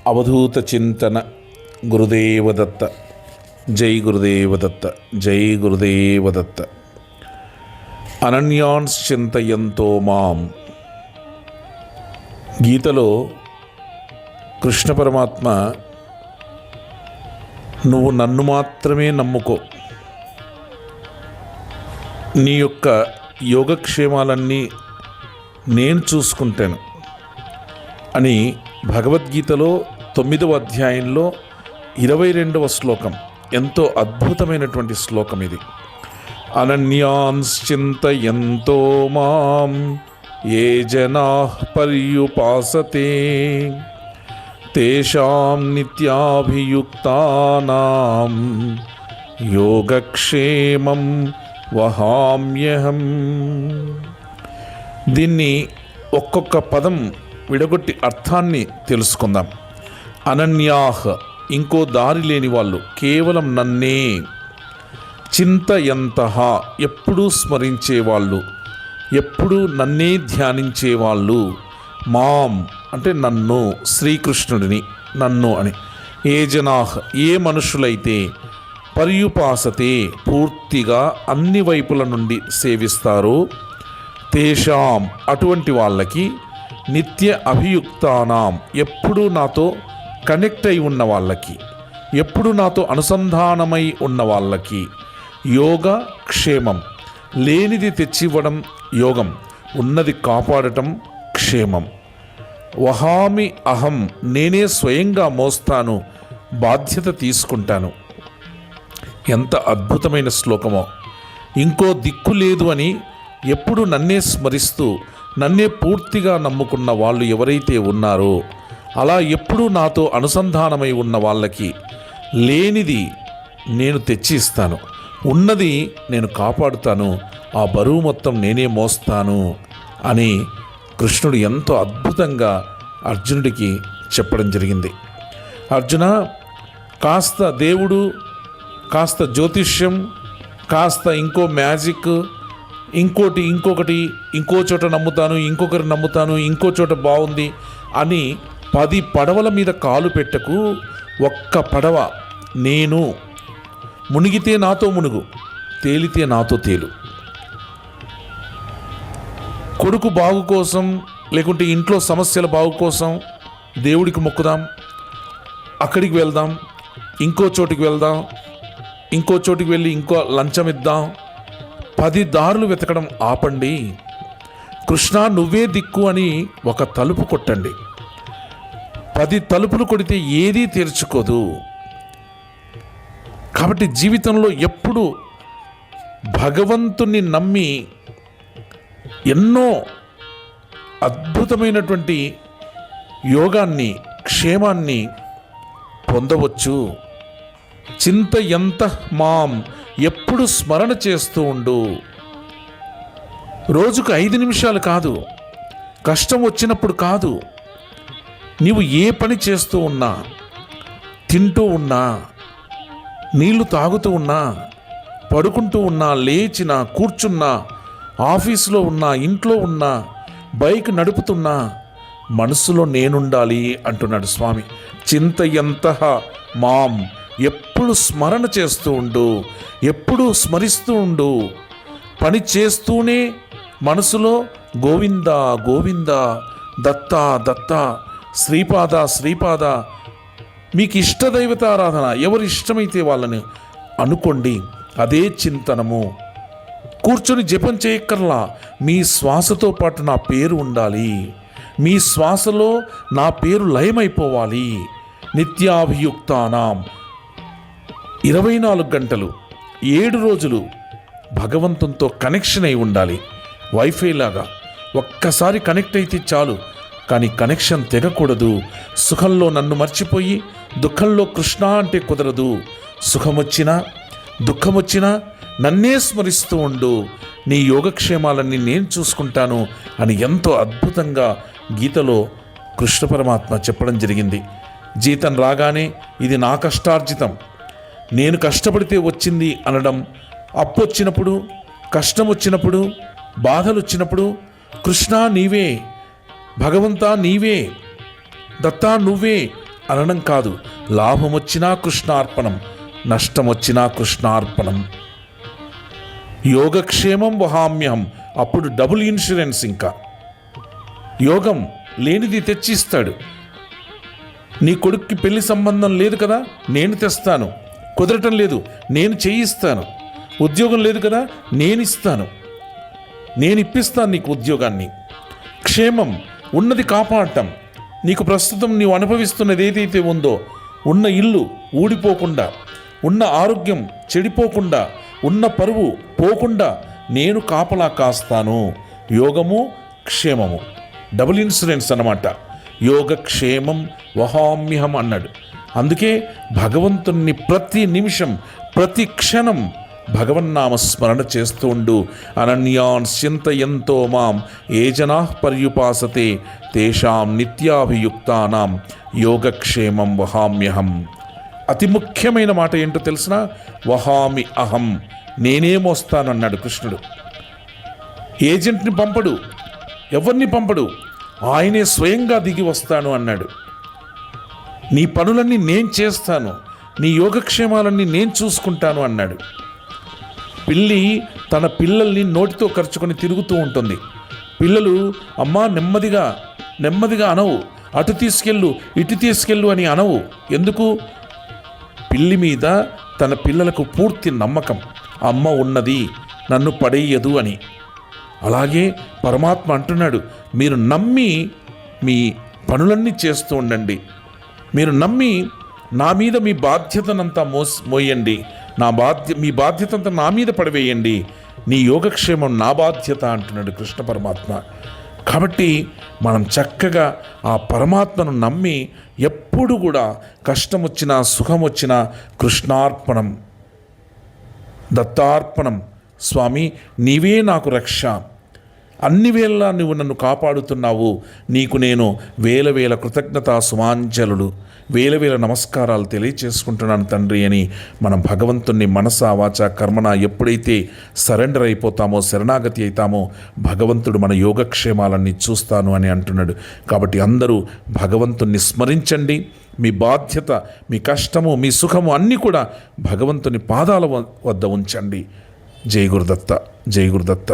అవధూత చింతన గురుదేవదత్త. జై గురుదేవదత్త. జై గురుదేవదత్త. అనన్యాన్శ్చింతయంతో మాం. గీతలో కృష్ణ పరమాత్మ నువ్వు నన్ను మాత్రమే నమ్ముకో, నీ యొక్క యోగక్షేమాలన్నీ నేను చూసుకుంటాను అని భగవద్గీతలో 9వ అధ్యాయంలో 22వ శ్లోకం, ఎంతో అద్భుతమైనటువంటి శ్లోకం ఇది. అనన్యాన్శ్చింతయంతో మాం ఏ జనాః పర్యుపాసతే తేషాం నిత్యాభియుక్తానాం యోగక్షేమం వహామ్యహం. దీన్ని ఒక్కొక్క పదం విడగొట్టి అర్థాన్ని తెలుసుకుందాం. అనన్యాహ్, ఇంకో దారి లేని వాళ్ళు, కేవలం నన్నే. చింతయంతః, ఎప్పుడూ స్మరించేవాళ్ళు, ఎప్పుడూ నన్నే ధ్యానించేవాళ్ళు. మాం అంటే నన్ను, శ్రీకృష్ణుడిని, నన్ను అని. ఏ జనాహ్, ఏ మనుషులైతే పర్యుపాసతే, పూర్తిగా అన్ని వైపుల నుండి సేవిస్తారో, తేషాం అటువంటి వాళ్ళకి, నిత్య అభియుక్తానాం ఎప్పుడూ నాతో కనెక్ట్ అయి ఉన్న వాళ్ళకి, ఎప్పుడు నాతో అనుసంధానమై ఉన్న వాళ్ళకి, యోగ క్షేమం, లేనిది తెచ్చివ్వడం యోగం, ఉన్నది కాపాడటం క్షేమం. వహామి అహం, నేనే స్వయంగా మోస్తాను, బాధ్యత తీసుకుంటాను. ఎంత అద్భుతమైన శ్లోకమో. ఇంకో దిక్కు లేదు అని ఎప్పుడు నన్నే స్మరిస్తూ నన్నే పూర్తిగా నమ్ముకున్న వాళ్ళు ఎవరైతే ఉన్నారో, అలా ఎప్పుడూ నాతో అనుసంధానమై ఉన్న వాళ్ళకి లేనిది నేను తెచ్చి ఇస్తాను, ఉన్నది నేను కాపాడుతాను, ఆ బరువు మొత్తం నేనే మోస్తాను అని కృష్ణుడు ఎంతో అద్భుతంగా అర్జునుడికి చెప్పడం జరిగింది. అర్జున, కాస్త దేవుడు, కాస్త జ్యోతిష్యం, కాస్త ఇంకో మ్యాజిక్, ఇంకొకటి ఇంకో చోట నమ్ముతాను, ఇంకొకరు నమ్ముతాను, ఇంకో చోట బాగుంది అని 10 పడవల మీద కాలు పెట్టకు. ఒక్క పడవ, నేను. మునిగితే నాతో మునుగు, తేలితే నాతో తేలు. కొడుకు బాగు కోసం, లేకుంటే ఇంట్లో సమస్యల బాగు కోసం దేవుడికి మొక్కుదాం, అక్కడికి వెళ్దాం, ఇంకో చోటికి వెళ్దాం, ఇంకో చోటికి వెళ్ళి ఇంకో లంచం ఇద్దాం. 10 దారులు వెతకడం ఆపండి. కృష్ణ నువ్వే దిక్కు అని ఒక తలుపు కొట్టండి. 10 తలుపులు కొడితే ఏదీ తెరుచుకోదు. కాబట్టి జీవితంలో ఎప్పుడు భగవంతుని నమ్మి ఎన్నో అద్భుతమైనటువంటి యోగాన్ని, క్షేమాన్ని పొందవచ్చు. చింతయంతః మాం, ఎప్పుడు స్మరణ చేస్తూ ఉండు. రోజుకు 5 నిమిషాలు కాదు, కష్టం వచ్చినప్పుడు కాదు, నీవు ఏ పని చేస్తూ ఉన్నా, తింటూ ఉన్నా, నీళ్లు తాగుతూ ఉన్నా, పడుకుంటూ ఉన్నా, లేచినా, కూర్చున్నా, ఆఫీసులో ఉన్నా, ఇంట్లో ఉన్నా, బైక్ నడుపుతున్నా, మనసులో నేనుండాలి అంటున్నాడు స్వామి. చింతయంతః మాం, ఎప్పుడు స్మరణ చేస్తూ ఉండు, ఎప్పుడు స్మరిస్తూ ఉండు. పని చేస్తూనే మనసులో గోవింద గోవింద, దత్త దత్త, శ్రీపాద శ్రీపాద, మీకు ఇష్టదైవతారాధన, ఎవరు ఇష్టమైతే వాళ్ళని అనుకోండి. అదే చింతనము. కూర్చొని జపం చేయక్కర్లా, మీ శ్వాసతో పాటు నా పేరు ఉండాలి, మీ శ్వాసలో నా పేరు లయమైపోవాలి. నిత్యాభియుక్తానాం, 24 గంటలు 7 రోజులు భగవంతునితో కనెక్షన్ అయి ఉండాలి. వైఫై లాగా ఒక్కసారి కనెక్ట్ అయితే చాలు, కానీ కనెక్షన్ తెగకూడదు. సుఖంలో నన్ను మర్చిపోయి దుఃఖంలో కృష్ణ అంటే కుదరదు. సుఖమొచ్చినా దుఃఖమొచ్చినా నన్నే స్మరిస్తూ ఉండు, నీ యోగక్షేమాలన్నీ నేను చూసుకుంటాను అని ఎంతో అద్భుతంగా గీతలో కృష్ణ పరమాత్మ చెప్పడం జరిగింది. జీతం రాగానే ఇది నా కష్టార్జితం, నేను కష్టపడితే వచ్చింది అనడం, అప్పు వచ్చినప్పుడు, కష్టం వచ్చినప్పుడు, బాధలు వచ్చినప్పుడు కృష్ణ నీవే, భగవంతా నీవే, దత్తా నువ్వే అనడం కాదు, లాభం వచ్చినా కృష్ణార్పణం, నష్టం వచ్చినా కృష్ణార్పణం. యోగక్షేమం వహామ్యహం, అప్పుడు డబుల్ ఇన్సూరెన్స్. ఇంకా యోగం లేనిది తెచ్చిస్తాడు. నీ కొడుక్కి పెళ్లి సంబంధం లేదు కదా, నేను తెస్తాను. కుదరటం లేదు, నేను చేయిస్తాను. ఉద్యోగం లేదు కదా, నేను ఇస్తాను. నేను ఇప్పిస్తాను నీకు ఉద్యోగాన్ని. క్షేమం, ఉన్నది కాపాడటం. నీకు ప్రస్తుతం నీవు అనుభవిస్తున్నది ఏదైతే ఉందో, ఉన్న ఇల్లు ఊడిపోకుండా, ఉన్న ఆరోగ్యం చెడిపోకుండా, ఉన్న పరువు పోకుండా నేను కాపలా కాస్తాను. యోగము క్షేమము, డబుల్ ఇన్సూరెన్స్ అన్నమాట. యోగక్షేమం వహామ్యహం అన్నాడు. అందుకే భగవంతుణ్ణి ప్రతి నిమిషం ప్రతి క్షణం భగవన్నామ స్మరణ చేస్తూ ఉండు. అనన్యాన్ చింతయంతో మాం ఏ జనా పర్యుపాసతే తేషాం నిత్యాభియుక్తానాం యోగక్షేమం వహామ్యహం. అతి ముఖ్యమైన మాట ఏంటో తెలిసిన, వహామి అహం, నేనే మోస్తానన్నాడు కృష్ణుడు. ఏజెంట్ని పంపడు, ఎవరిని పంపడు, ఆయనే స్వయంగా దిగి వస్తాను అన్నాడు. నీ పనులన్నీ నేను చేస్తాను, నీ యోగక్షేమాలన్నీ నేను చూసుకుంటాను అన్నాడు. పిల్లి తన పిల్లల్ని నోటితో ఖర్చుకొని తిరుగుతూ ఉంటుంది. పిల్లలు అమ్మా నెమ్మదిగా నెమ్మదిగా అనవు, అటు తీసుకెళ్ళు ఇటు తీసుకెళ్ళు అని అనవు. ఎందుకు? పిల్లి మీద తన పిల్లలకు పూర్తి నమ్మకం, అమ్మ ఉన్నది నన్ను పడేయదు అని. అలాగే పరమాత్మ అంటున్నాడు, మీరు నమ్మి మీ పనులన్నీ చేస్తూ ఉండండి. మీరు నమ్మి నా మీద మీ బాధ్యతనంతా మోయండి. మీ బాధ్యతంతా నా మీద పడివేయండి. నీ యోగక్షేమం నా బాధ్యత అంటున్నాడు కృష్ణ పరమాత్మ. కాబట్టి మనం చక్కగా ఆ పరమాత్మను నమ్మి ఎప్పుడు కూడా కష్టం వచ్చినా సుఖం వచ్చినా కృష్ణార్పణం, దత్తార్పణం. స్వామి నీవే నాకు రక్ష, అన్ని వేళలా నువ్వు నన్ను కాపాడుతున్నావు, నీకు నేను వేల వేల కృతజ్ఞతా సుమాంజలుడు, వేల వేల నమస్కారాలు తెలియచేసుకుంటున్నాను తండ్రి అని మనం భగవంతుణ్ణి మనసా వాచా కర్మన ఎప్పుడైతే సరెండర్ అయిపోతామో, శరణాగతి అవుతామో, భగవంతుడు మన యోగక్షేమాలన్నీ చూస్తాను అని అంటున్నాడు. కాబట్టి అందరూ భగవంతుణ్ణి స్మరించండి. మీ బాధ్యత, మీ కష్టము, మీ సుఖము అన్నీ కూడా భగవంతుని పాదాల వద్ద ఉంచండి. జై గురుదత్త, జై గురుదత్త.